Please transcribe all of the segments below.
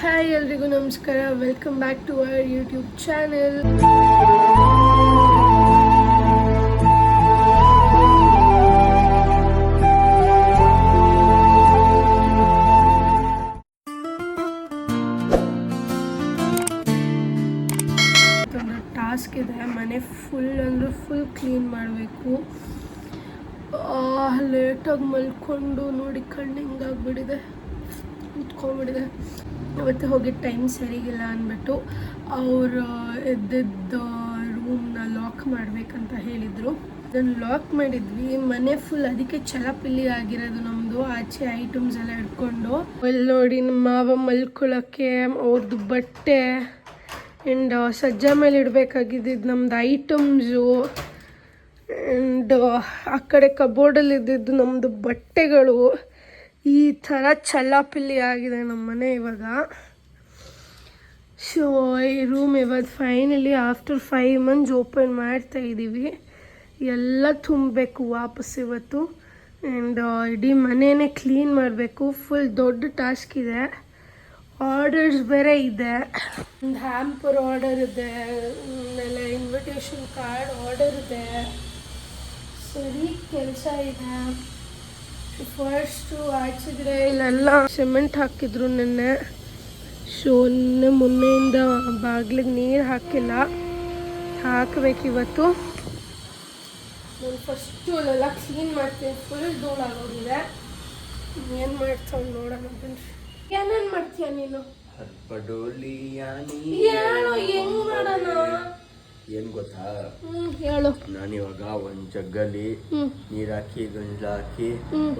Hi ಎಲ್ರಿಗೂ ನಮಸ್ಕಾರ. Welcome back to our YouTube channel. Task ಇದೆ. ಮನೆ ಫುಲ್ ಅಂದರೆ ಫುಲ್ ಕ್ಲೀನ್ ಮಾಡಬೇಕು. ಲೇಟಾಗಿ ಮಲ್ಕೊಂಡು ನೋಡಿ ಕಣ್ಣು ಹಿಂಗಾಗ್ಬಿಟ್ಟಿದೆ, ಕೂತ್ಕೊಂಡ್ಬಿಟ್ಟಿದೆ. ಇವತ್ತು ಹೋಗಿ ಟೈಮ್ ಸರಿಗಿಲ್ಲ ಅಂದ್ಬಿಟ್ಟು ಅವರು ಎದ್ದಿದ್ದ ರೂಮ್ನ ಲಾಕ್ ಮಾಡಬೇಕಂತ ಹೇಳಿದರು. ಅದನ್ನು ಲಾಕ್ ಮಾಡಿದ್ವಿ. ಮನೆ ಫುಲ್ ಅದಕ್ಕೆ ಚಲಪಿಲ್ಲಿ ಆಗಿರೋದು ನಮ್ಮದು. ಆಚೆ ಐಟಮ್ಸ್ ಎಲ್ಲ ಇಟ್ಕೊಂಡು ಅಲ್ಲಿ ನೋಡಿ ನಮ್ಮ ಮಾವ ಮಲ್ಕೊಳ್ಳೋಕ್ಕೆ ಅವ್ರದ್ದು ಬಟ್ಟೆ ಆ್ಯಂಡ್ ಸಜ್ಜಾ ಮೇಲೆ ಇಡಬೇಕಾಗಿದ್ದು ನಮ್ಮದು ಐಟಮ್ಸು ಆ್ಯಂಡ್ ಆ ಕಡೆ ಕಬೋರ್ಡಲ್ಲಿ ಇದ್ದಿದ್ದು ನಮ್ಮದು ಬಟ್ಟೆಗಳು. ಈ ಥರ ಚಲ್ಲಾಪಿಲ್ಲಿ ಆಗಿದೆ ನಮ್ಮ ಮನೆ ಇವಾಗ. ಸೊ ಈ ರೂಮ್ ಇವತ್ತು ಫೈನಲಿ ಆಫ್ಟರ್ 5 months ಓಪನ್ ಮಾಡ್ತಾಯಿದ್ದೀವಿ. ಎಲ್ಲ ತುಂಬಬೇಕು ವಾಪಸ್ ಇವತ್ತು. ಆ್ಯಂಡ್ ಇಡೀ ಮನೆಯೇ ಕ್ಲೀನ್ ಮಾಡಬೇಕು. ಫುಲ್ ದೊಡ್ಡ ಟಾಸ್ಕ್ ಇದೆ. ಆರ್ಡರ್ಸ್ ಬೇರೆ ಇದೆ. ಒಂದು ಹ್ಯಾಂಪರ್ ಆರ್ಡರ್ ಇದೆ, ಆಮೇಲೆ ಇನ್ವಿಟೇಷನ್ ಕಾರ್ಡ್ ಆರ್ಡರ್ ಇದೆ. ಸರಿ ಕೆಲಸ ಇದೆ. ಫಸ್ಟು ಆಚೆಗಡೆ ಇಲ್ಲೆಲ್ಲ ಸಿಮೆಂಟ್ ಹಾಕಿದ್ರು ನೆನ್ನೆ. ಸೊ ಮೊನ್ನೆಯಿಂದ ಬಾಗಿಲಿಗೆ ನೀರು ಹಾಕಿಲ್ಲ, ಹಾಕಬೇಕಿವತ್ತು. ನಾನು ಫಸ್ಟು ಅಲ್ಲೆಲ್ಲ ಕ್ಲೀನ್ ಮಾಡ್ತೀನಿ. ಫುಲ್ ಧೂಳಾಗೋಗಿದೆ. ಏನು ಮಾಡ್ತಾವೆ ನೋಡೋಣ ಬನ್ನಿ. ಏನೇನು ಮಾಡ್ತೀಯ ನೀನು? ಹೇಳು, ಹೆಂಗ್ ಮಾಡೋಣ? ಏನ್ ಗೊತ್ತಾ, ಹೇಳು. ನಾನಿವಾಗ ಒಂದ್ ಜಗ್ಗಲ್ಲಿ ನೀರ್ ಹಾಕಿ ಗಂಜಲ ಹಾಕಿ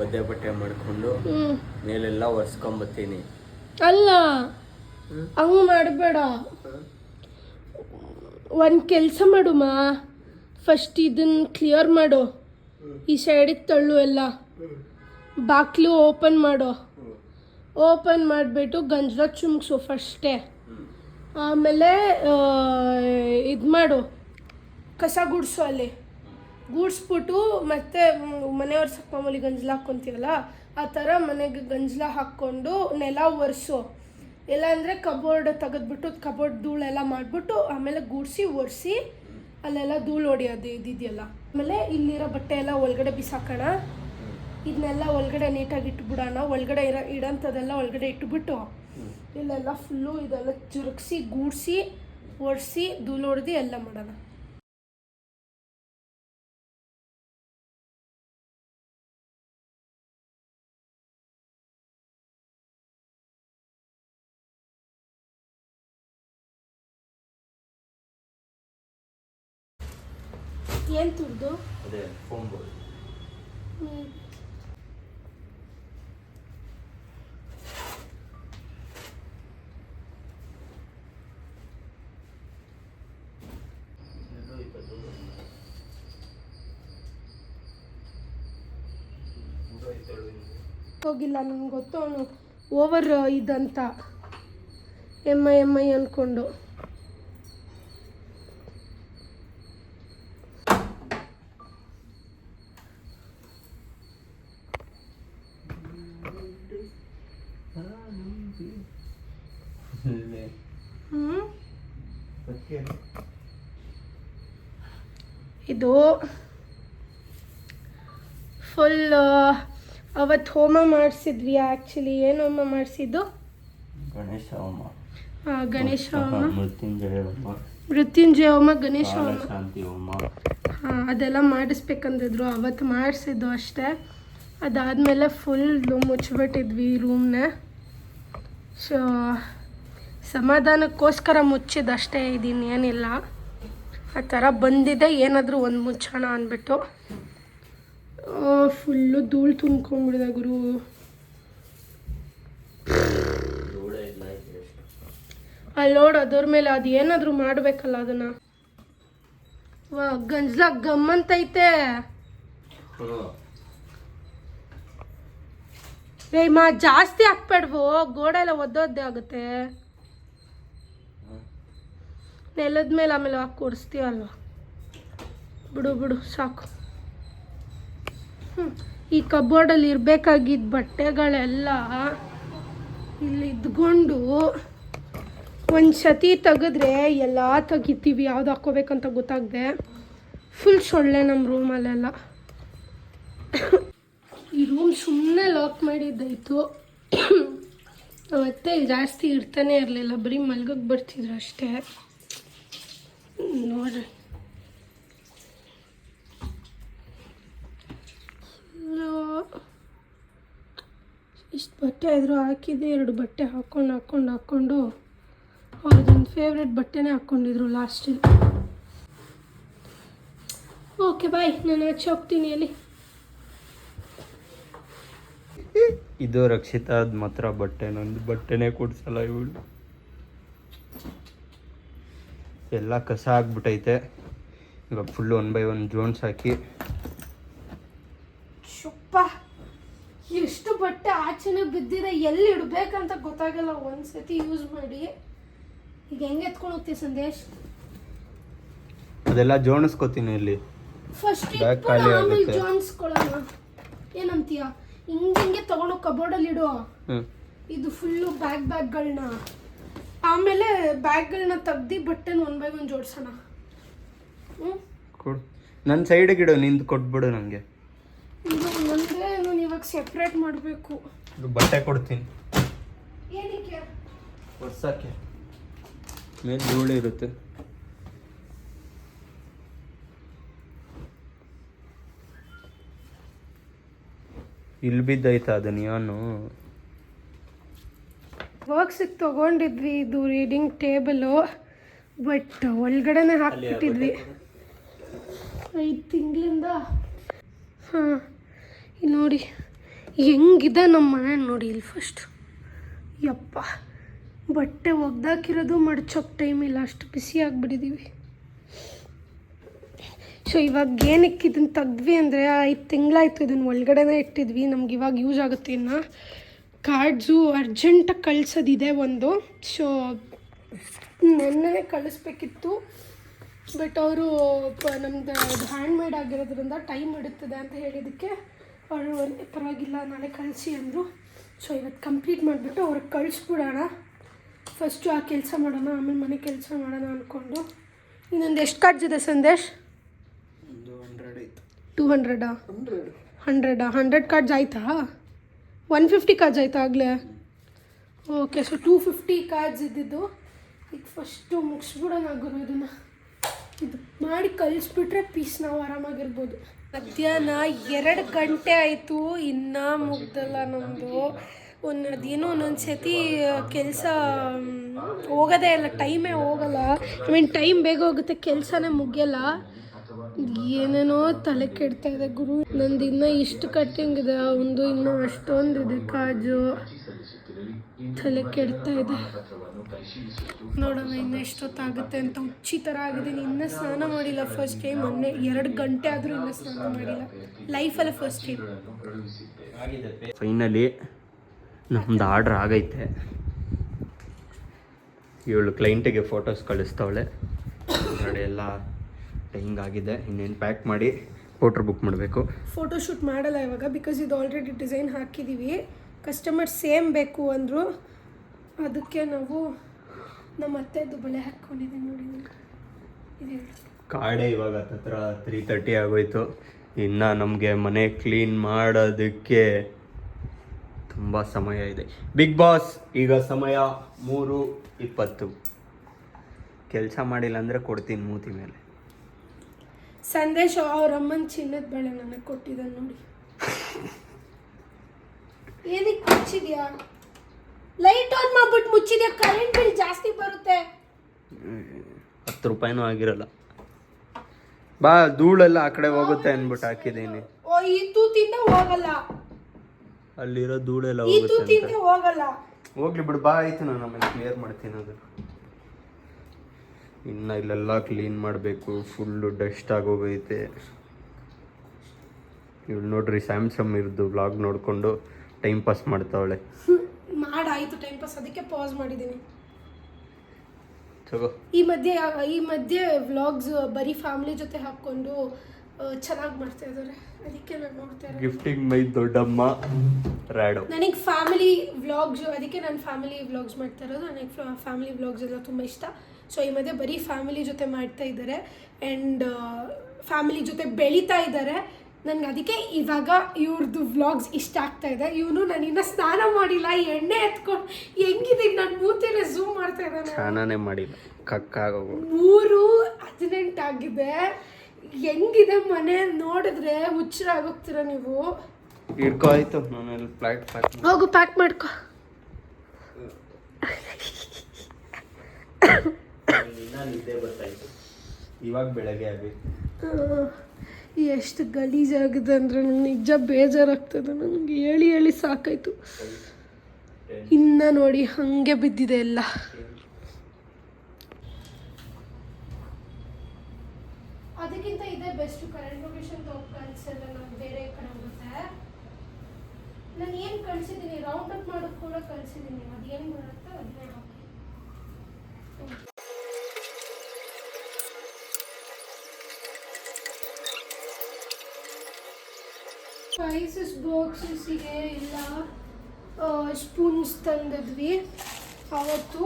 ಒದ್ದೆ ಬಟ್ಟೆ ಮಾಡ್ಕೊಂಡು ಮೇಲೆಲ್ಲ ಒರೆಸ್ಕೊಂಬತ್ತೀನಿ. ಅಲ್ಲ, ಹಂಗ್ ಮಾಡಬೇಡ. ಒಂದು ಕೆಲಸ ಮಾಡುಮ, ಫಸ್ಟ್ ಇದನ್ನ ಕ್ಲಿಯರ್ ಮಾಡು. ಈ ಸೈಡಿಗೆ ತಳ್ಳು ಎಲ್ಲ. ಬಾಕ್ಲು ಓಪನ್ ಮಾಡು. ಓಪನ್ ಮಾಡಿಬಿಟ್ಟು ಗಂಜಲ ಚುಮ್ಕ್ಸು ಫಸ್ಟೇ. ಆಮೇಲೆ ಇದು ಮಾಡು, ಕಸ ಗುಡಿಸು. ಅಲ್ಲಿ ಗುಡಿಸ್ಬಿಟ್ಟು ಮತ್ತೆ ಮನೆಯವ್ರ ಮಾಮೂಲಿ ಗಂಜಲ ಹಾಕ್ಕೊತೀವಲ್ಲ ಆ ಥರ ಮನೆಗೆ ಗಂಜಲ ಹಾಕ್ಕೊಂಡು ನೆಲ ಒರೆಸು. ಇಲ್ಲ ಅಂದರೆ ಕಬೋರ್ಡ್ ತೆಗೆದ್ಬಿಟ್ಟು ಕಬೋರ್ಡ್ ಧೂಳೆಲ್ಲ ಮಾಡಿಬಿಟ್ಟು ಆಮೇಲೆ ಗುಡಿಸಿ ಒರೆಸಿ ಅಲ್ಲೆಲ್ಲ ಧೂಳು ಹೊಡಿಯೋದು ಇದಿದೆಯಲ್ಲ. ಆಮೇಲೆ ಇಲ್ಲಿರೋ ಬಟ್ಟೆ ಎಲ್ಲ ಒಳಗಡೆ ಬಿಸಾಕೋಣ. ಇದನ್ನೆಲ್ಲ ಒಳಗಡೆ ನೀಟಾಗಿ ಇಟ್ಬಿಡೋಣ. ಒಳಗಡೆ ಇಡೋಂಥದ್ದೆಲ್ಲ ಒಳಗಡೆ ಇಟ್ಬಿಟ್ಟು ಇಲ್ಲೆಲ್ಲ ಫುಲ್ಲು ಇದೆಲ್ಲ ಜರುಗಿಸಿ ಗೂಡಿಸಿ ಒರೆಸಿ ಧೂಳು ಹೊಡೆದು ಎಲ್ಲ ಮಾಡೋಣ. ಏನು ತುರ್ದು ಹೋಗಿಲ್ಲ. ನನಗೆ ಗೊತ್ತು ಅವನು ಓವರ್ ಇದಂತ ಎಮ್ ಐ ಅಂದ್ಕೊಂಡು. ಇದು ಫುಲ್ ಅವತ್ತು ಹೋಮ ಮಾಡಿಸಿದ್ವಿ. ಆ್ಯಕ್ಚುಲಿ ಏನು ಹೋಮ ಮಾಡಿಸಿದ್ದು? ಗಣೇಶ ಹೋಮ. ಗಣೇಶ ಹೋಮ, ಮೃತ್ಯುಂಜಯ ಹೋಮ, ಗಣೇಶ ಹೋಮ, ಶಾಂತಿ ಹೋಮ. ಅದೆಲ್ಲ ಮಾಡಿಸ್ಬೇಕಂದಿದ್ರು. ಅವತ್ತು ಮಾಡಿಸಿದ್ದು ಅಷ್ಟೇ. ಅದಾದಮೇಲೆ ಫುಲ್ ಮುಚ್ಚಿಬಿಟ್ಟಿದ್ವಿ ರೂಮ್ನ. ಸೊ ಸಮಾಧಾನಕ್ಕೋಸ್ಕರ ಮುಚ್ಚಿದಷ್ಟೇ, ಏನಿಲ್ಲ. ಆ ಥರ ಬಂದಿದೆ. ಏನಾದರೂ ಒಂದು ಮುಚ್ಚೋಣ ಅಂದ್ಬಿಟ್ಟು. ಫುಲ್ಲು ಧೂಳು ತುಂಬ್ಕೊಂಡ್ಬಿಡಿದೆ ಗುರು. ಅಲ್ಲಿ ನೋಡು ಅದ್ರ ಮೇಲೆ ಅದು ಏನಾದರೂ ಮಾಡಬೇಕಲ್ಲ ಅದನ್ನು. ಗಂಜಲ ಗಮ್ಮಂತೈತೆ. ಜಾಸ್ತಿ ಹಾಕ್ಬೇಡ್ವು, ಗೋಡೆ ಎಲ್ಲ ಒದ್ದೊದ್ದೆ ಆಗುತ್ತೆ. ನೆಲದ ಮೇಲೆ ಆಮೇಲೆ ಹಾಕಿ ಕೊಡಿಸ್ತೀವಲ್ವ. ಬಿಡು ಸಾಕು. ಈ ಕಬೋರ್ಡಲ್ಲಿ ಇರಬೇಕಾಗಿದ್ದ ಬಟ್ಟೆಗಳೆಲ್ಲ ಇಲ್ಲಿ ಇದ್ಕೊಂಡು ಒಂದು ಸತಿ ತೆಗೆದ್ರೆ ಎಲ್ಲ ತೆಗಿತೀವಿ, ಯಾವ್ದು ಹಾಕ್ಕೋಬೇಕಂತ ಗೊತ್ತಾಗದೆ ಫುಲ್ ಸೊಳ್ಳೆ ನಮ್ಮ ರೂಮಲ್ಲೆಲ್ಲ. ಈ ರೂಮ್ ಸುಮ್ಮನೆ ಲಾಕ್ ಮಾಡಿದ್ದಾಯಿತು. ಮತ್ತೆ ಜಾಸ್ತಿ ಇರ್ತಾನೆ ಇರಲಿಲ್ಲ, ಬರೀ ಮಲ್ಗಕ್ಕೆ ಬರ್ತಿದ್ರು ಅಷ್ಟೇ. ನೋಡ್ರಿ ಇಷ್ಟು ಬಟ್ಟೆ ಆದರೂ ಹಾಕಿದ್ದೆ, 2 ಬಟ್ಟೆ ಹಾಕ್ಕೊಂಡು ಅವ್ರದ್ದೊಂದು ಫೇವ್ರೆಟ್ ಬಟ್ಟೆನೇ ಹಾಕ್ಕೊಂಡಿದ್ರು ಲಾಸ್ಟಲ್ಲಿ. ಓಕೆ ಬಾಯ್, ನಾನು ಆಚೆ ಹೋಗ್ತೀನಿ. ಅಲ್ಲಿ ಇದು ರಕ್ಷಿತಾದ ಮಾತ್ರ ಬಟ್ಟೆ, ನಂದು ಬಟ್ಟೆನೇ ಕೊಡ್ಸಲ್ಲ ಇವಳು. ಎಲ್ಲ ಕಸ ಆಗ್ಬಿಟ್ಟೈತೆ. ಇವಾಗ ಫುಲ್ಲು 1 by 1 ಜೋನ್ಸ್ ಹಾಕಿ. ಶುಪ್ಪ ಎಷ್ಟು ಬಟ್ಟೆ ಆಚೆನೇ ಬಿದ್ದಿದೆ, ಎಲ್ಲಿ ಇಡಬೇಕಂತ ಗೊತ್ತಾಗಲ್ಲ. ಒಂದ್ಸತಿ ಯೂಸ್ ಮಾಡಿ ಈಗ ಹೆಂಗೆ ಎತ್ಕೊಂಡು ಹೋಗ್ತೀವಿ ಸಂದೇಶ್? ಅದೆಲ್ಲ ಜೋಣಿಸ್ಕೋತೀನಿ ಇಲ್ಲಿ. ಫಸ್ಟ್ ಆಮೇಲೆ ಜೋಣಿಸ್ಕೊಳ್ಳೋಣ, ಏನಂತೀಯ? ಹಿಂಗೆ ತಗೊಂಡು ಕಬೋರ್ಡಲ್ಲಿ ಇಡು. ಇದು ಫುಲ್ಲು ಬ್ಯಾಗ್ಗಳನ್ನ, ಆಮೇಲೆ ಬ್ಯಾಗ್ಗಳನ್ನ ತೆಗ್ದು ಬಟ್ಟೆನ 1 by 1 ಜೋಡಿಸೋಣ. ಕೊಡು, ನನ್ನ ಸೈಡಿಗೆ ಇಡು, ನಿಂದು ಕೊಟ್ಬಿಡು ನನಗೆ. ಇದು ನಂದೇ, ನಾನು ಇವಾಗ ಸೆಪ್ರೇಟ್ ಮಾಡಬೇಕು. ಬಟ್ಟೆ ಕೊಡ್ತೀನಿ. ಏನಕ್ಕೆ? ವರ್ಷಕ್ಕೆ ಮೇಲೆ ಧೂಳು ಇರುತ್ತೆ. ಇಲ್ಲಿ ಬಿದ್ದೈತಾ ಅದು ನಿಯಾನು? ಬಾಕ್ಸಿಗೆ ತೊಗೊಂಡಿದ್ವಿ ಇದು ರೀಡಿಂಗ್ ಟೇಬಲು, ಬಟ್ ಒಳಗಡೆನೆ ಹಾಕ್ಬಿಟ್ಟಿದ್ವಿ 5 ತಿಂಗಳಿಂದ. ಹಾಂ, ಇಲ್ಲಿ ನೋಡಿ ಹೆಂಗಿದೆ ನಮ್ಮ ಮನೆ ನೋಡಿ. ಇಲ್ಲಿ ಫಸ್ಟ್ ಯಪ್ಪ, ಬಟ್ಟೆ ಒಗ್ದಾಕಿರೋದು ಮಡ್ಚೋಕ್ಕೆ ಟೈಮ್ ಇಲ್ಲ, ಅಷ್ಟು ಬಿಸಿ ಆಗಿಬಿಟ್ಟಿದ್ದೀವಿ. ಸೊ ಇವಾಗ ಏನಕ್ಕೆ ಇದನ್ನು ತೆಗ್ದ್ವಿ ಅಂದರೆ 5 ತಿಂಗಳಾಯಿತು ಇದನ್ನು ಒಳಗಡೆನೇ ಇಟ್ಟಿದ್ವಿ. ನಮ್ಗೆ ಇವಾಗ ಯೂಸ್ ಆಗುತ್ತೆ. ಇನ್ನು ಕಾರ್ಡ್ಸು ಅರ್ಜೆಂಟಾಗಿ ಕಳಿಸೋದಿದೆ ಒಂದು, ಸೊ ನೆನ್ನೆ ಕಳಿಸ್ಬೇಕಿತ್ತು. ಬಟ್ ಅವರು ನಮ್ಮದು ಹ್ಯಾಂಡ್ಮೇಡ್ ಆಗಿರೋದ್ರಿಂದ ಟೈಮ್ ಹಿಡಿತದೆ ಅಂತ ಹೇಳಿದ್ದಕ್ಕೆ ಅವರು ಪರವಾಗಿಲ್ಲ ನಾಳೆ ಕಳಿಸಿ ಅಂದರು. ಸೊ ಇವತ್ತು ಕಂಪ್ಲೀಟ್ ಮಾಡಿಬಿಟ್ಟು ಅವ್ರಿಗೆ ಕಳಿಸ್ಬಿಡೋಣ. ಫಸ್ಟು ಆ ಕೆಲಸ ಮಾಡೋಣ, ಆಮೇಲೆ ಮನೆ ಕೆಲಸ ಮಾಡೋಣ ಅಂದ್ಕೊಂಡು. ಇನ್ನೊಂದು ಎಷ್ಟು ಕಾರ್ಡ್ಸ್ ಇದೆ ಸಂದೇಶ್? 200 100 ಕಾರ್ಡ್ಸ್ ಆಯಿತಾ? 150 ಕಾರ್ಡ್ಸ್ ಆಯಿತಾ ಆಗಲೇ? ಓಕೆ, ಸೊ 250 ಕಾರ್ಡ್ಸ್ ಇದ್ದಿದ್ದು. ಈಗ ಫಸ್ಟು ಮುಗಿಸ್ಬಿಡೋಣ ಗುರು ಇದನ್ನು. ಇದು ಮಾಡಿ ಕಳಿಸ್ಬಿಟ್ರೆ ಪೀಸ್ ನಾವು ಆರಾಮಾಗಿರ್ಬೋದು. ಮಧ್ಯಾಹ್ನ 2 ಗಂಟೆ ಆಯಿತು, ಇನ್ನೂ ಮುಗ್ದಲ್ಲ ನಮ್ಮದು. ಅದೇನೋ ಒಂದೊಂದು ಸತಿ ಕೆಲಸ ಹೋಗೋದೇ ಇಲ್ಲ, ಟೈಮೇ ಹೋಗಲ್ಲ. ಐ ಮೀನ್ ಟೈಮ್ ಬೇಗ ಹೋಗುತ್ತೆ, ಕೆಲಸನೇ ಮುಗಿಯಲ್ಲ. ಏನೇನೋ ತಲೆ ಕೆಡ್ತಾ ಇದೆ ಗುರು. ನಂದು ಇನ್ನೂ ಇಷ್ಟು ಕಟ್ಟಿಂಗ್ ಇದೆ, ಒಂದು ಇನ್ನೂ ಅಷ್ಟೊಂದಿದೆ ಕಾಜು. ತಲೆ ಕೆಡ್ತಾ ಇದೆ. ನೋಡೋಣ ಇನ್ನು ಎಷ್ಟೊತ್ತಾಗುತ್ತೆ ಅಂತ. ಹುಚ್ಚಿ ಥರ ಆಗಿದ್ದೀನಿ. ಇನ್ನೂ ಸ್ನಾನ ಮಾಡಿಲ್ಲ ಫಸ್ಟ್ ಟೈಮ್. ಮೊನ್ನೆ 2 ಗಂಟೆ ಆದರೂ ಇನ್ನೂ ಸ್ನಾನ ಮಾಡಿಲ್ಲ ಲೈಫಲ್ಲೇ ಫಸ್ಟ್ ಟೈಮ್. ಫೈನಲಿ ನಮ್ದು ಆರ್ಡ್ರ್ ಆಗೈತೆ. ಇವಳು ಕ್ಲೈಂಟಿಗೆ ಫೋಟೋಸ್ ಕಳಿಸ್ತಾವಳೆ. ನೋಡಿ ಎಲ್ಲ ಹಿಂಗಾಗಿದೆ. ಇನ್ನೇನು ಪ್ಯಾಕ್ ಮಾಡಿ ಫೋಟೋ ಬುಕ್ ಮಾಡಬೇಕು. ಫೋಟೋ ಶೂಟ್ ಮಾಡಲ್ಲ ಇವಾಗ, ಬಿಕಾಸ್ ಇದು ಆಲ್ರೆಡಿ ಡಿಸೈನ್ ಹಾಕಿದ್ದೀವಿ. ಕಸ್ಟಮರ್ ಸೇಮ್ ಬೇಕು ಅಂದರು, ಅದಕ್ಕೆ ನಾವು ನಮ್ಮ ಅತ್ತೆದು ಬಳೆ ಹಾಕ್ಕೊಂಡಿದ್ದೀವಿ ನೋಡಿ. ಇದೆ ಕಾಡೆ ಇವಾಗ ಹತ್ರ 3:30 ಆಗೋಯ್ತು. ಇನ್ನು ನಮಗೆ ಮನೆ ಕ್ಲೀನ್ ಮಾಡೋದಕ್ಕೆ ತುಂಬ ಸಮಯ ಇದೆ. ಬಿಗ್ ಬಾಸ್, ಈಗ ಸಮಯ 3:20. ಕೆಲಸ ಮಾಡಿಲ್ಲ ಅಂದರೆ ಕೊಡ್ತೀನಿ ಮೂತಿ ಮೇಲೆ. ಸಂದೇಶ ಅವ್ರ ಅಮ್ಮನ ಚಿನ್ನದ ಬಳೆ ನನಗೆ ಕೊಟ್ಟಿದ್ದಾನೆ ನೋಡಿ. ಏನಕ್ಕೆ ಮುಚ್ಚಿದ್ಯಾ? ಲೈಟ್ ಆನ್ ಮಾಡ್ಬಿಟ್ಟು ಮುಚ್ಚಿದ್ಯಾ? ಕರೆಂಟ್ ಬಿಲ್ ಜಾಸ್ತಿ ಬರುತ್ತೆ. 10 ರೂಪಾಯಿನೂ ಆಗಿರಲ್ಲ. ಬಾ, ಧೂಳೆಲ್ಲ ಆ ಕಡೆ ಹೋಗುತ್ತೆ ಅಂದ್ಬಿಟ್ಟು ಹಾಕಿದ್ದೀನಿ. ಓ, ಈ ತೂತಿಂದ ಹೋಗಲ್ಲ, ಅಲ್ಲಿರೋ ಧೂಳೆಲ್ಲ ಈ ತೂತಿಂದ ಹೋಗಲ್ಲ. ಹೋಗ್ಲಿ ಬಿಡು, ಬಾ, ಆಯ್ತು. ನಾನು ಆಮೇಲೆ ಕ್ಲಿಯರ್ ಮಾಡ್ತೀನಿ ಅದು. ಇನ್ನು ಇಲ್ಲೆಲ್ಲ ಕ್ಲೀನ್ ಮಾಡಬೇಕು. ಫುಲ್ಲು ಡಸ್ಟ್ ಆಗೋಗೈತೆ. ಇವಳು ನೋಡ್ರಿ ಸ್ಯಾಮ್ಸಂಗ್ ಇರ್ದು ವ್ಲಾಗ್ ನೋಡಿಕೊಂಡು ಟೈಮ್ ಪಾಸ್ ಮಾಡ್ತಾವಳೆ. ಮಾಡಾಯಿತು ಟೈಮ್ ಪಾಸ್, ಅದಕ್ಕೆ ಪಾಸ್ ಮಾಡಿದ್ದೀನಿ. ತಗೋ. ಈ ಮಧ್ಯೆ ವ್ಲಾಗ್ಸ್ ಬರೀ ಫ್ಯಾಮಿಲಿ ಜೊತೆ ಹಾಕ್ಕೊಂಡು ಚೆನ್ನಾಗಿ ಮಾಡ್ತಾ ಇದ್ದಾರೆ, ಅದಕ್ಕೆ ನಾನು ನೋಡ್ತಾ ಇರೋದು. ಗಿಫ್ಟಿಂಗ್ ಮೈ ದೊಡ್ಡಮ್ಮ ರ್ಯಾಡೋ. ನನಗೆ ಫ್ಯಾಮಿಲಿ ವ್ಲಾಗ್ಸ್, ಅದಕ್ಕೆ ನಾನು ಫ್ಯಾಮಿಲಿ ವ್ಲಾಗ್ಸ್ ಮಾಡ್ತಾ ಇರೋದು. ನನಗೆ ಫ್ಯಾಮಿಲಿ ವ್ಲಾಗ್ಸ್ ಎಲ್ಲ ತುಂಬ ಇಷ್ಟ. ಸೊ ಈ ಮಧ್ಯೆ ಬರೀ ಫ್ಯಾಮಿಲಿ ಜೊತೆ ಮಾಡ್ತಾ ಇದ್ದಾರೆ ಆ್ಯಂಡ್ ಫ್ಯಾಮಿಲಿ ಜೊತೆ ಬೆಳೀತಾ ಇದ್ದಾರೆ. ನನಗೆ ಅದಕ್ಕೆ ಇವಾಗ ಇವ್ರದ್ದು ವ್ಲಾಗ್ಸ್ ಇಷ್ಟ ಆಗ್ತಾ ಇದೆ. ಇವನು ನಾನು ಇನ್ನೂ ಸ್ನಾನ ಮಾಡಿಲ್ಲ, ಎಣ್ಣೆ ಎತ್ಕೊಂಡು ಹೆಂಗಿದ್ದೀನಿ ನಾನು ಮೂತಿನೇ ಝೂಮ್ ಮಾಡ್ತಾ ಇದ್ದಾನೆ. ಸ್ನಾನನೇ ಮಾಡಿಲ್ಲ, ಕಕ್ಕಾಗೋಗು. 3:18 ಆಗಿದೆ. ಹೆಂಗಿದೆ ಮನೆ ನೋಡಿದ್ರೆ ಹುಚ್ಚರಾಗೋಗ್ತೀರ ನೀವು. ಹಿಡ್ಕೊ ಆಯ್ತು, ನಾನು ಫ್ಲೈಟ್ ಪ್ಯಾಕ್ ಹೋಗು ಪ್ಯಾಕ್ ಮಾಡ್ಕೊ. ನಿದ್ದೆ ಬರ್ತಾಯಿತ್ತು, ಇವಾಗ ಬೆಳಗ್ಗೆ ಆಗೈತೆ. ಎಷ್ಟು ಗಲೀಜಾಗಿದೆ ಅಂದರೆ ನನಗೆ ನಿಜ ಬೇಜಾರಾಗ್ತದೆ. ನನಗೆ ಹೇಳಿ ಹೇಳಿ ಸಾಕಾಯಿತು. ಇನ್ನು ನೋಡಿ ಹಾಗೆ ಬಿದ್ದಿದೆ ಎಲ್ಲ. ಅದಕ್ಕಿಂತ ಇದೇ ಬೆಸ್ಟ್. ಕರೆಂಟ್ ಲೊಕೇಶನ್ ತಗೊಂಡು ಕಳಿಸಲ್ಲ, ನಾನು ಬೇರೆ ಕಡೆ ಹೋಗುತ್ತೆ. ನಾನು ಏನು ಕಳಿಸಿದ್ದೀನಿ ರೌಂಡ್ ಅಪ್ ಮಾಡೋದು ಕೂಡ ಕಳಿಸಿದ್ದೀನಿ. ಅದೇನು ಬರುತ್ತೆ ಅದನ್ನೇ ಹಾಕಿ. ಸ್ಪೈಸಸ್ ಬಾಕ್ಸಸ್ಸಿಗೆ ಎಲ್ಲ ಸ್ಪೂನ್ಸ್ ತಂದಿದ್ವಿ ಅವತ್ತು.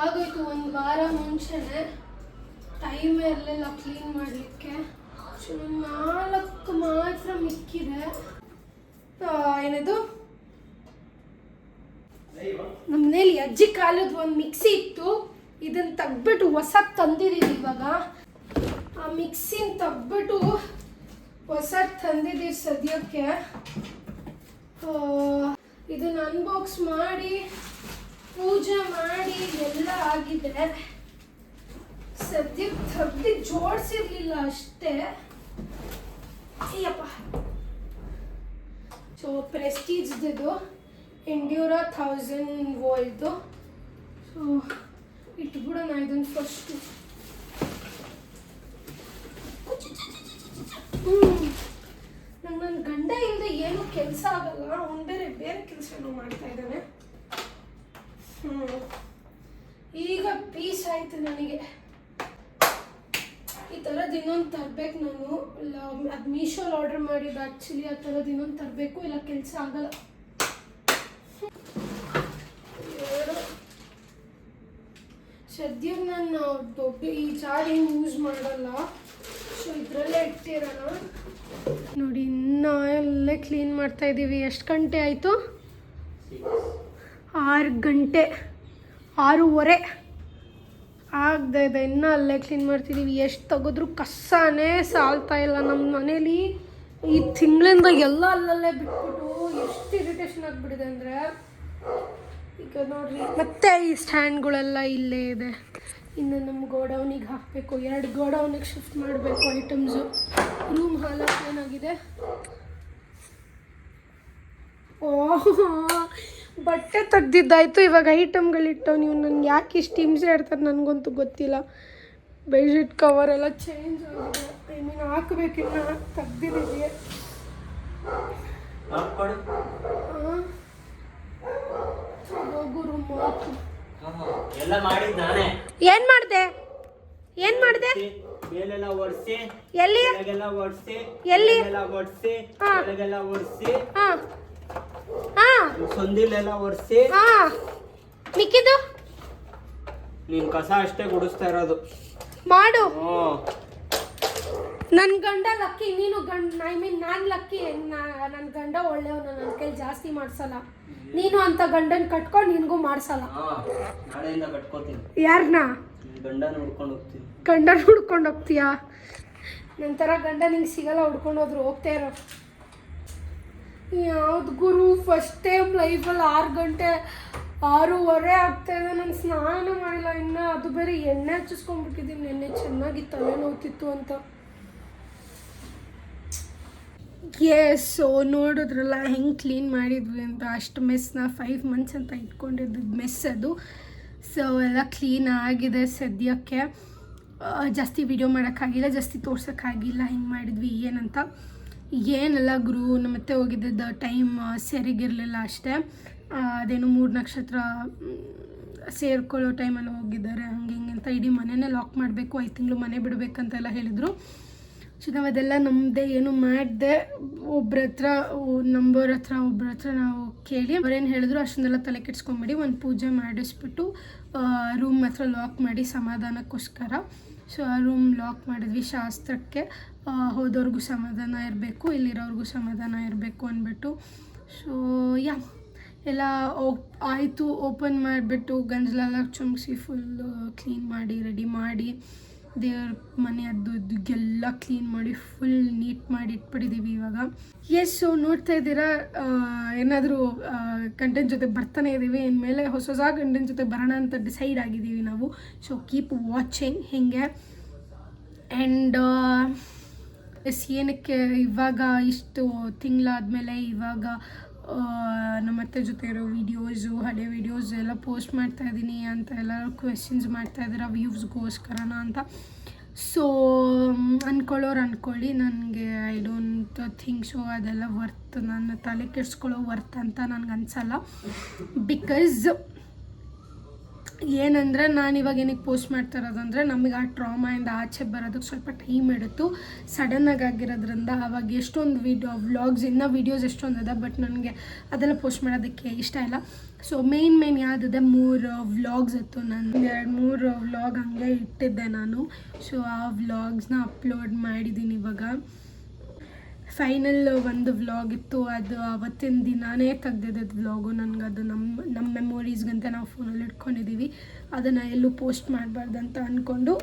ಆಗೋಯ್ತು 1 ವಾರ ಮುಂಚೆನೇ. ಟೈಮೇ ಇರಲಿಲ್ಲ ಕ್ಲೀನ್ ಮಾಡಲಿಕ್ಕೆ. ಸೊ 4 ಮಾತ್ರ ಮಿಕ್ಕಿದೆ. ಏನದು ನಮ್ಮ ಮನೇಲಿ ಅಜ್ಜಿ ಕಾಲದ ಒಂದು ಮಿಕ್ಸಿ ಇತ್ತು, ಇದನ್ನು ತೆಗ್ಬಿಟ್ಟು ಹೊಸದು ತಂದಿದ್ದೀವಿ ಇವಾಗ. ಆ ಮಿಕ್ಸಿನ ತೆಗ್ಬಿಟ್ಟು ಹೊಸದು ತಂದಿದ್ದೀವಿ ಸದ್ಯಕ್ಕೆ. ಇದನ್ನು ಅನ್ಬಾಕ್ಸ್ ಮಾಡಿ ಪೂಜೆ ಮಾಡಿ ಎಲ್ಲ ಆಗಿದೆ. ಸದ್ಯಕ್ಕೆ ತೆಗ್ದು ಜೋಡಿಸಿರ್ಲಿಲ್ಲ ಅಷ್ಟೇ. ಅಯ್ಯಪ್ಪ. ಸೊ ಪ್ರೆಸ್ಟೀಜ್ದು ಎಂಡ್ಯೂರಾ 1000 ವೋಲ್ಟ್ದು. ಸೊ ಇಟ್ಬಿಡೋಣ ಇದನ್ನು ಫಸ್ಟು. ನನ್ನ ಗಂಡ ಇಲ್ಲದೆ ಏನೂ ಕೆಲಸ ಆಗಲ್ಲ. ಅವ್ನು ಬೇರೆ ಕೆಲಸನೂ ಮಾಡ್ತಾ ಇದ್ದಾನೆ. ಈಗ ಪೀಸ್ ಆಯ್ತು ನನಗೆ. ಈ ಥರದ್ದು ಇನ್ನೊಂದು ತರಬೇಕು ನಾನು. ಅದು ಮೀಶೋಲ್ಲಿ ಆರ್ಡರ್ ಮಾಡಿದ್ದು ಆ್ಯಕ್ಚುಲಿ. ಆ ಥರದ್ದು ಇನ್ನೊಂದು ತರಬೇಕು, ಇಲ್ಲ ಕೆಲಸ ಆಗಲ್ಲ. ಸದ್ಯಕ್ಕೆ ನಾನು ದೊಡ್ಡ ಈ ಜಾರ್ ಏನು ಯೂಸ್ ಮಾಡಲ್ಲ. ಸೊ ಇದರಲ್ಲೇ ಇಟ್ಟಿರೋಣ. ನೋಡಿ ಇನ್ನೂ ಅಲ್ಲೇ ಕ್ಲೀನ್ ಮಾಡ್ತಾ ಇದ್ದೀವಿ. ಎಷ್ಟು ಗಂಟೆ ಆಯಿತು? 6 ಗಂಟೆ, 6:15 ಆಗ್ತಾ ಇದೆ. ಇನ್ನೂ ಅಲ್ಲೇ ಕ್ಲೀನ್ ಮಾಡ್ತಿದ್ದೀವಿ. ಎಷ್ಟು ತೆಗೆದ್ರೂ ಕಸನೇ ಸಾಲ್ತಾ ಇಲ್ಲ ನಮ್ಮ ಮನೇಲಿ. ಈ ತಿಂಗಳಿಂದ ಎಲ್ಲ ಅಲ್ಲಲ್ಲೇ ಬಿಟ್ಬಿಟ್ಟು ಎಷ್ಟು ಇರಿಟೇಷನ್ ಆಗಿಬಿಟ್ಟಿದೆ ಅಂದರೆ. ಈಗ ನೋಡ್ರಿ ಮತ್ತೆ ಈ ಸ್ಟ್ಯಾಂಡ್ಗಳೆಲ್ಲ ಇಲ್ಲೇ ಇದೆ. ಇನ್ನು ನಮ್ಮ ಗೋಡೌನಿಗೆ ಹಾಕಬೇಕು. 2 ಗೋಡೌನಿಗೆ ಶಿಫ್ಟ್ ಮಾಡಬೇಕು ಐಟಮ್ಸು. ರೂಮ್ ಹಾಲ್ ಏನಾಗಿದೆ. ಓಹ್, ಬಟ್ಟೆ ತೆಗ್ದಿದ್ದಾಯ್ತು. ಇವಾಗ ಐಟಮ್ಗಳಿಟ್ಟವು. ನೀವು ನನಗೆ ಯಾಕೆ ಇಷ್ಟು ಹಿಂಸೆ ಇಡ್ತಾರೆ ನನಗಂತೂ ಗೊತ್ತಿಲ್ಲ. ಬೆಡ್ಶೀಟ್ ಕವರೆಲ್ಲ ಚೇಂಜ್ ಆಗಿದೆ. ಐ ಮೀನ್ ಹಾಕಬೇಕಿನ್ನ ತೆಗ್ದಿದ್ದೀವಿ. ಹೋಗು ರೂಮ್ ಹಾಕು. ಎಲ್ಲ ಮಾಡಿದ್ ನಾನೇ. ಏನು ಮಾಡಿದೆ? ಏನು ಮಾಡಿದೆ? ಮೇಲೆಲ್ಲ ಒರೆಸಿ, ಎಲ್ಲಿ ಕೆಳಗೆಲ್ಲ ಒರೆಸಿ, ಎಲ್ಲಿ ಎಲ್ಲ ಒರೆಸಿ, ಕೆಳಗೆಲ್ಲ ಒರೆಸಿ, ಹಾಂ ಹಾಂ ಸಂದಿಲೆಲ್ಲ ಒರೆಸಿ. ಹಾಂ ಮಿಕ್ಕಿದ್ದು ನೀನ್ ಕಸ ಅಷ್ಟೇ ಗುಡಿಸ್ತಾ ಇರೋದು. ಮಾಡು. ನನ್ನ ಗಂಡ ಲಕ್ಕಿ, ನೀನು ಐ ಮೀನ್ ನಾನು ಲಕ್ಕಿ. ನನ್ನ ಗಂಡ ಒಳ್ಳೆಯವನು, ನನ್ನ ಕೈಲಿ ಜಾಸ್ತಿ ಮಾಡಿಸಲ್ಲ. ನೀನು ಅಂತ ಗಂಡನ ಕಟ್ಕೊಂಡು ನಿನಗೂ ಮಾಡಿಸಲ್ಲ. ನಾಳೆಯಿಂದ ಕಟ್ಕೋತೀನಿ. ಯಾರನ್ನ? ಗಂಡನ ಹುಡ್ಕೊಂಡು ಹೋಗ್ತೀನಿ. ಗಂಡನ ಹುಡ್ಕೊಂಡು ಹೋಗ್ತೀಯಾ? ನನ್ನ ಥರ ಗಂಡ ನಿಂಗೆ ಸಿಗಲ್ಲ. ಹುಡ್ಕೊಂಡು ಹೋದ್ರು ಹೋಗ್ತಾ ಇರೋ. ಯಾವ್ದು ಗುರು, ಫಸ್ಟ್ ಟೈಮ್ ಲೈಫಲ್ಲಿ 6 ಗಂಟೆ 6:15 ಆಗ್ತಾಯಿದೆ. ನಾನು ಸ್ನಾನ ಮಾಡಿಲ್ಲ ಇನ್ನು. ಅದು ಬೇರೆ ಎಣ್ಣೆ ಹಚ್ಚಿಸ್ಕೊಂಡ್ಬಿಟ್ಟಿದ್ದೀನಿ. ನೆನ್ನೆ ಚೆನ್ನಾಗಿ ತಲೆನೋವ್ತಿತ್ತು ಅಂತ. ಸೊ ನೋಡಿದ್ರಲ್ಲ ಹೆಂಗೆ ಕ್ಲೀನ್ ಮಾಡಿದ್ವಿ ಅಂತ. ಅಷ್ಟು ಮೆಸ್ನ 5 ಮಂತ್ಸ್ ಅಂತ ಇಟ್ಕೊಂಡಿದ್ದು ಮೆಸ್ ಅದು. ಸೊ ಎಲ್ಲ ಕ್ಲೀನ್ ಆಗಿದೆ ಸದ್ಯಕ್ಕೆ. ಜಾಸ್ತಿ ವಿಡಿಯೋ ಮಾಡೋಕ್ಕಾಗಿಲ್ಲ, ಜಾಸ್ತಿ ತೋರ್ಸೋಕ್ಕಾಗಿಲ್ಲ ಹೆಂಗೆ ಮಾಡಿದ್ವಿ ಏನಂತ. ಏನೆಲ್ಲ ಗುರು ಮತ್ತೆ ಹೋಗಿದ್ದ ಟೈಮ್ ಸರಿಗಿರಲಿಲ್ಲ ಅಷ್ಟೇ. ಅದೇನು 3 ನಕ್ಷತ್ರ ಸೇರ್ಕೊಳ್ಳೋ ಟೈಮಲ್ಲಿ ಹೋಗಿದ್ದಾರೆ. ಹಂಗೆ ಹಿಂಗೆ ಅಂತ ಇಡೀ ಮನೆಯೇ ಲಾಕ್ ಮಾಡಬೇಕು, 5 ತಿಂಗಳು ಮನೆ ಬಿಡಬೇಕಂತೆಲ್ಲ ಹೇಳಿದರು. ಸೊ ನಾವು ಅದೆಲ್ಲ ನಮ್ಮದೇ ಏನು ಮಾಡಿದೆ ಒಬ್ಬರ ಹತ್ರ ಒಬ್ಬರ ಹತ್ರ ನಾವು ಕೇಳಿ ಅವ್ರೇನು ಹೇಳಿದ್ರು ಅಷ್ಟನ್ನೆಲ್ಲ ತಲೆ ಕೆಡ್ಸ್ಕೊಂಬಿಡಿ, ಒಂದು ಪೂಜೆ ಮಾಡಿಸ್ಬಿಟ್ಟು ರೂಮ್ ಹತ್ರ ಲಾಕ್ ಮಾಡಿ ಸಮಾಧಾನಕ್ಕೋಸ್ಕರ. ಸೊ ಆ ರೂಮ್ ಲಾಕ್ ಮಾಡಿದ್ವಿ ಶಾಸ್ತ್ರಕ್ಕೆ, ಹೋದವ್ರಿಗೂ ಸಮಾಧಾನ ಇರಬೇಕು, ಇಲ್ಲಿರೋರ್ಗೂ ಸಮಾಧಾನ ಇರಬೇಕು ಅಂದ್ಬಿಟ್ಟು. ಸೊ ಯಾ ಎಲ್ಲ ಆಯಿತು. ಓಪನ್ ಮಾಡಿಬಿಟ್ಟು ಗಂಜಲೆಲ್ಲ ಚುಮ್ಸಿ ಫುಲ್ ಕ್ಲೀನ್ ಮಾಡಿ ರೆಡಿ ಮಾಡಿ ದೇವ್ರ ಮನೆ ಅದು ಎಲ್ಲ ಕ್ಲೀನ್ ಮಾಡಿ ಫುಲ್ ನೀಟ್ ಮಾಡಿ ಇಟ್ಬಿಟ್ಟಿದ್ದೀವಿ ಇವಾಗ. ಎಸ್, ಸೊ ನೋಡ್ತಾ ಇದ್ದೀರಾ, ಏನಾದರೂ ಕಂಟೆಂಟ್ ಜೊತೆ ಬರ್ತಾನೆ ಇದ್ದೀವಿ. ಇನ್ಮೇಲೆ ಹೊಸ ಕಂಟೆಂಟ್ ಜೊತೆ ಬರೋಣ ಅಂತ ಡಿಸೈಡ್ ಆಗಿದ್ದೀವಿ ನಾವು. ಸೊ ಕೀಪ್ ವಾಚಿಂಗ್ ಹಿಂಗೆ. ಆ್ಯಂಡ್ ಏನಕ್ಕೆ ಇವಾಗ ಇಷ್ಟು ತಿಂಗಳಾದಮೇಲೆ ಇವಾಗ ನಮ್ಮ ಅತ್ತೆ ಜೊತೆ ಇರೋ ವೀಡಿಯೋಸು, ಹಳೆ ವೀಡಿಯೋಸ್ ಎಲ್ಲ ಪೋಸ್ಟ್ ಮಾಡ್ತಾಯಿದ್ದೀನಿ ಅಂತ ಎಲ್ಲರೂ ಕ್ವೆಶನ್ಸ್ ಮಾಡ್ತಾಯಿದ್ದೀರ ವ್ಯೂವ್ಸ್ಗೋಸ್ಕರನ ಅಂತ. ಸೊ ಅಂದ್ಕೊಳ್ಳೋರು ಅಂದ್ಕೊಳ್ಳಿ, ನನಗೆ ಐ ಡೋಂಟ್ ಥಿಂಕ್ ಸೊ ಅದೆಲ್ಲ ವರ್ತ್, ನನ್ನ ತಲೆ ಕೆಡಿಸ್ಕೊಳ್ಳೋ ವರ್ತ್ ಅಂತ ನನಗೆ ಅನಿಸಲ್ಲ. ಬಿಕಾಸ್ ಏನಂದರೆ ನಾನು ಇವಾಗ ಏನಕ್ಕೆ ಪೋಸ್ಟ್ ಮಾಡ್ತಾ ಇರೋದಂದರೆ ನಮಗೆ ಆ ಟ್ರಾಮಾಯಿಂದ ಆಚೆ ಬರೋದಕ್ಕೆ ಸ್ವಲ್ಪ ಟೈಮ್ ಹಿಡಿತು, ಸಡನ್ನಾಗಿ ಆಗಿರೋದ್ರಿಂದ. ಆವಾಗ ಎಷ್ಟೊಂದು ವ್ಲಾಗ್ಸ್ ಇನ್ನೂ ವೀಡಿಯೋಸ್ ಎಷ್ಟೊಂದು ಇದೆ, ಬಟ್ ನನಗೆ ಅದೆಲ್ಲ ಪೋಸ್ಟ್ ಮಾಡೋದಕ್ಕೆ ಇಷ್ಟ ಇಲ್ಲ. ಸೊ ಮೇನ್ ಯಾವುದಿದೆ 3 ವ್ಲಾಗ್ಸ್ ಇತ್ತು, ನಾನು 2-3 ವ್ಲಾಗ್ ಹಂಗೆ ಇಟ್ಟಿದ್ದೆ ನಾನು. ಸೊ ಆ ವ್ಲಾಗ್ಸ್ನ ಅಪ್ಲೋಡ್ ಮಾಡಿದ್ದೀನಿ ಇವಾಗ. ಫೈನಲ್ ಒಂದು ವ್ಲಾಗ್ ಇತ್ತು, ಅದು ಅವತ್ತಿನ ದಿನಾನೇ ತೆಗ್ದಿದ್ದು ವ್ಲಾಗು. ನನಗೆ ಅದು ನಮ್ಮ ಮೆಮೊರೀಸ್ಗಂತ ನಾವು ಫೋನಲ್ಲಿ ಇಟ್ಕೊಂಡಿದ್ದೀವಿ, ಅದನ್ನು ಎಲ್ಲೂ ಪೋಸ್ಟ್ ಮಾಡಬಾರ್ದು ಅಂತ ಅಂದ್ಕೊಂಡು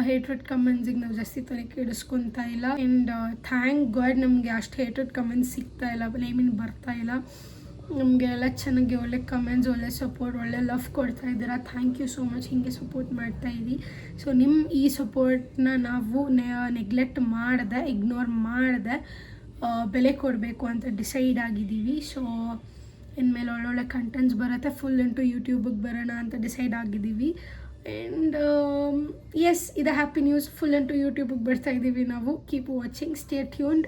ಹೇಟ್ರೆಡ್ ಕಮೆಂಟ್ಸಿಗೆ ನಾವು ಜಾಸ್ತಿ ತಲೆ ಕೆಡಿಸ್ಕೊತಾ ಇಲ್ಲ. ಆ್ಯಂಡ್ ಥ್ಯಾಂಕ್ ಗಾಡ್ ನಮಗೆ ಅಷ್ಟು ಹೇಟ್ರೆಡ್ ಕಮೆಂಟ್ಸ್ ಸಿಗ್ತಾ ಇಲ್ಲ, ಬರ್ತಾ ಇಲ್ಲ. ನಮಗೆ ಎಲ್ಲ ಚೆನ್ನಾಗಿ ಒಳ್ಳೆ ಕಮೆಂಟ್ಸ್, ಒಳ್ಳೆ ಸಪೋರ್ಟ್, ಒಳ್ಳೆ ಲವ್ ಕೊಡ್ತಾ ಇದ್ದೀರಾ. Thank you so much. ಹೀಗೆ ಸಪೋರ್ಟ್ ಮಾಡ್ತಾಯಿರಿ. ಸೊ ನಿಮ್ಮ ಈ ಸಪೋರ್ಟ್ನ ನಾವು ನೆಗ್ಲೆಕ್ಟ್ ಮಾಡದೆ, ಇಗ್ನೋರ್ ಮಾಡದೆ ಬೆಲೆ ಕೊಡಬೇಕು ಅಂತ ಡಿಸೈಡ್ ಆಗಿದ್ದೀವಿ. ಸೊ ಇನ್ಮೇಲೆ ಒಳ್ಳೊಳ್ಳೆ ಕಂಟೆಂಟ್ಸ್ ಬರುತ್ತೆ, ಫುಲ್ ಇಂಟು ಯೂಟ್ಯೂಬಿಗೆ ಬರೋಣ ಅಂತ ಡಿಸೈಡ್ ಆಗಿದ್ದೀವಿ. ಆ್ಯಂಡ್ ಎಸ್, ಇದು ಹ್ಯಾಪಿ ನ್ಯೂಸ್, ಫುಲ್ ಇಂಟು ಯೂಟ್ಯೂಬಿಗೆ ಬರ್ತಾ ಇದ್ದೀವಿ ನಾವು. Keep watching, stay tuned.